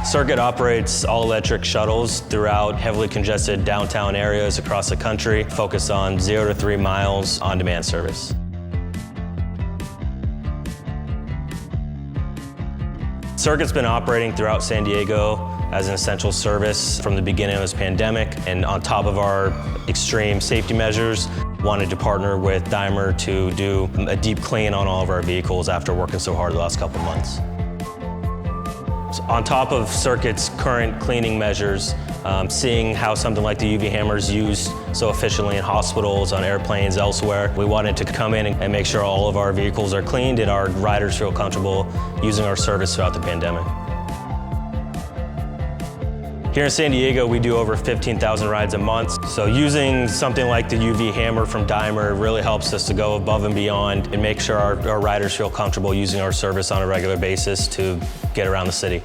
Circuit operates all-electric shuttles throughout heavily congested downtown areas across the country, focused on 0 to 3 miles on-demand service. Circuit's been operating throughout San Diego as an essential service from the beginning of this pandemic, and on top of our extreme safety measures, wanted to partner with Daimler to do a deep clean on all of our vehicles after working so hard the last couple of months. So on top of Circuit's current cleaning measures, seeing how something like the UV hammer is used so efficiently in hospitals, on airplanes, elsewhere, we wanted to come in and make sure all of our vehicles are cleaned and our riders feel comfortable using our service throughout the pandemic. Here in San Diego, we do over 15,000 rides a month, so using something like the UV hammer from Daimler really helps us to go above and beyond and make sure our riders feel comfortable using our service on a regular basis to get around the city.